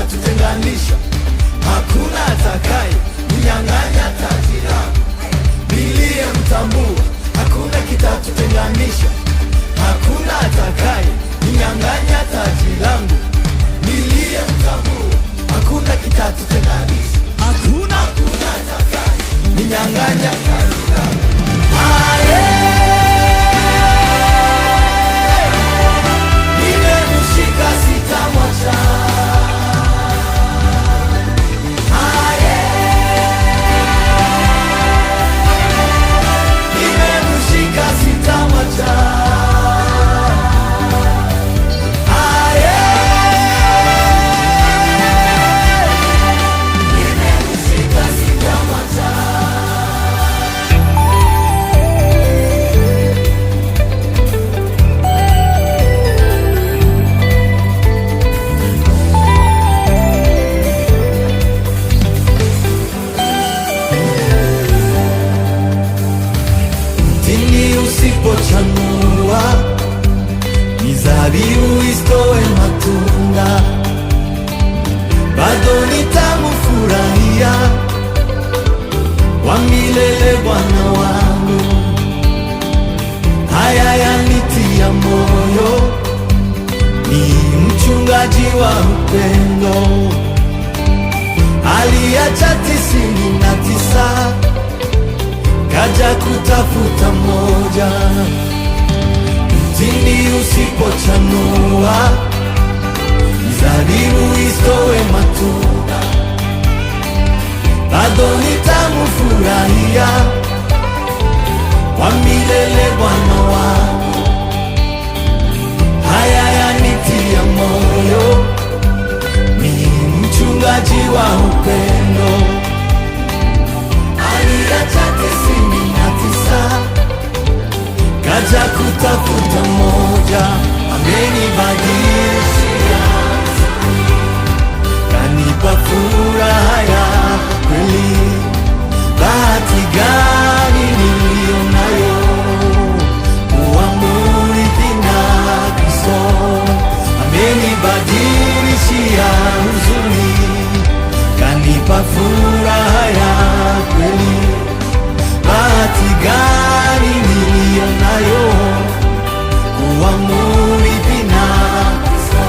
kitatutenganisha, hakuna atakaye ninyang'anya taji langu. Niliyemtambua, hakuna kitatutenganisha, hakuna atakaye ninyang'anya taji langu. Niliyemtambua, hakuna kitatutenganisha, hakuna atakaye ninyang'anya taji langu. Nimemshika sitamwacha, nimemshika sitamwacha, nimemshika sitamwacha. Mtini usipochanua, mizabibu isitoe matunda, bado nitamfurahia wa milele Bwana wangu. Haya yanitia moyo, ni mchungaji wa upendo, aliacha 99 kaja kutafuta moja. Mtini usipochanua, mizabibu isitoe matunda, bado nitamfurahia wa milele Bwana wangu. Haya yanitia moyo, ni mchungaji wa upendo, aliacha 99 kaja kutafuta moja. Amenibadilisha, kanipa furaha ya kweli. Bahati gani niliyo nayo, kuwa mrithi na Kristo. Amenibadilishia huzuni, kanipa furaha ya kweli. Bahati gani niliyo nayo, kuwa mrithi na Kristo.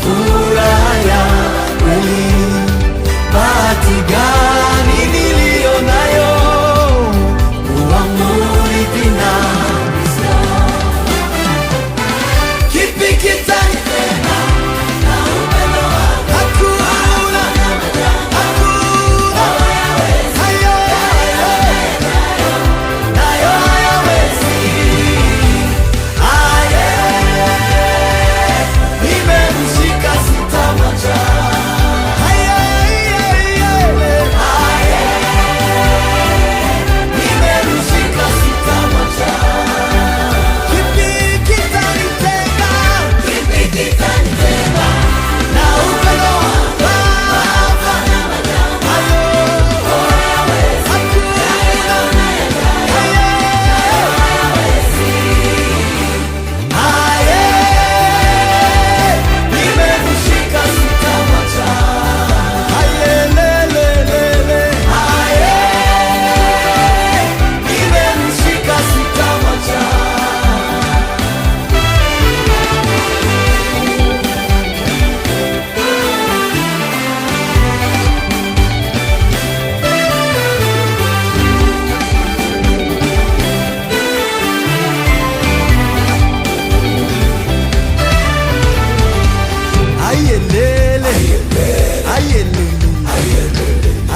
furaha ya kweli. Bahati gani niliyo nayo kuwa mrithi na Kristo. Kipi kitanitenga na upendo wako? Hakuna, hakuna, hayo nayo hayawezi. Nimemshika sitamwacha. Nimemshika sitamwacha. Kipi kitanitenga? Kipi kitanitenga na upendo wa Baba? Hayo hakuna, nimemshika sitamwacha. Nimemshika sitamwacha. Ayelele, ayelele,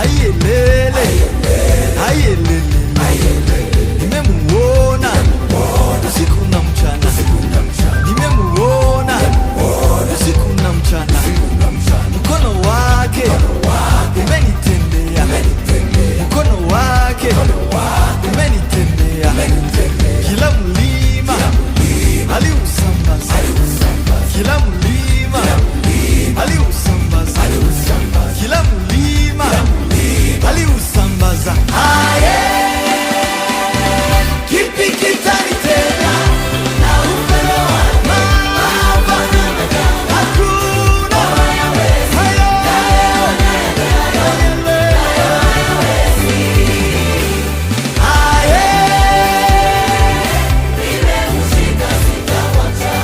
ayelele, ayelele. Nimemuona usiku na mchana, nimemuona usiku na mchana. Mkono wake umenitendea, mkono wake umenitendea. Kila mlima aliusambaza, kila mlima aliusambaza, kila mlima aliusambaza. Kipi kitanitenga na upendo wa Baba? Hakuna, nimemshika sitamwacha.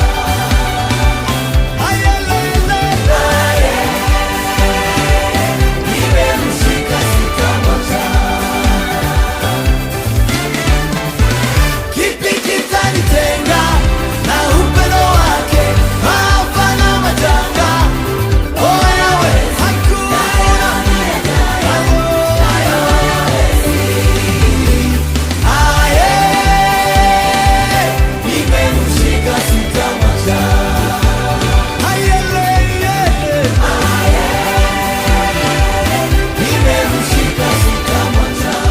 Nimemshika sitamwacha. Kipi kitanitenga na upendo wake? Maafa na majanga, oh yawe hakuna, nimemshika sitamwacha. Nimemshika sitamwacha.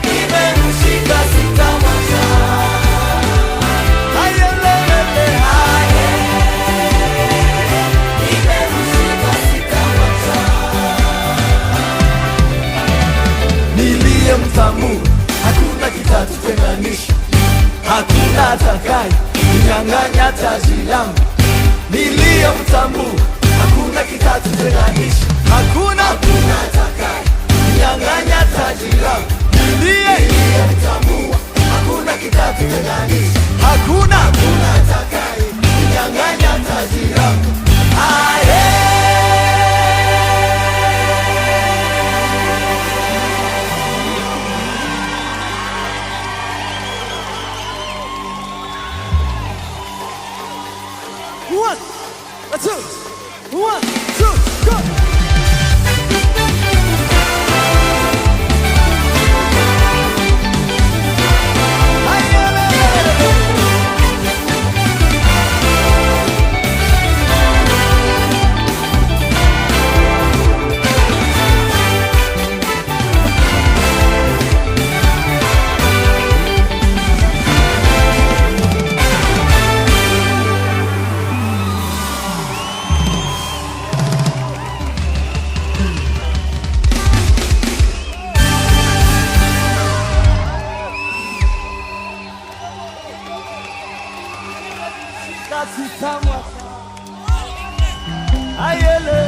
Nimemshika sitamwacha. Nimemshika sitamwacha. Niliye mtamu, hakuna kitatutenganisha, hakuna atakaye ninyang'anya taji langu. Niliye mtamu, hakuna kitatutenganisha, hakuna atakaye ninyang'anya taji langu. Niliye mtamu, hakuna kitatutenganisha, hakuna atakaye ninyang'anya taji langu. One, two, go! ayele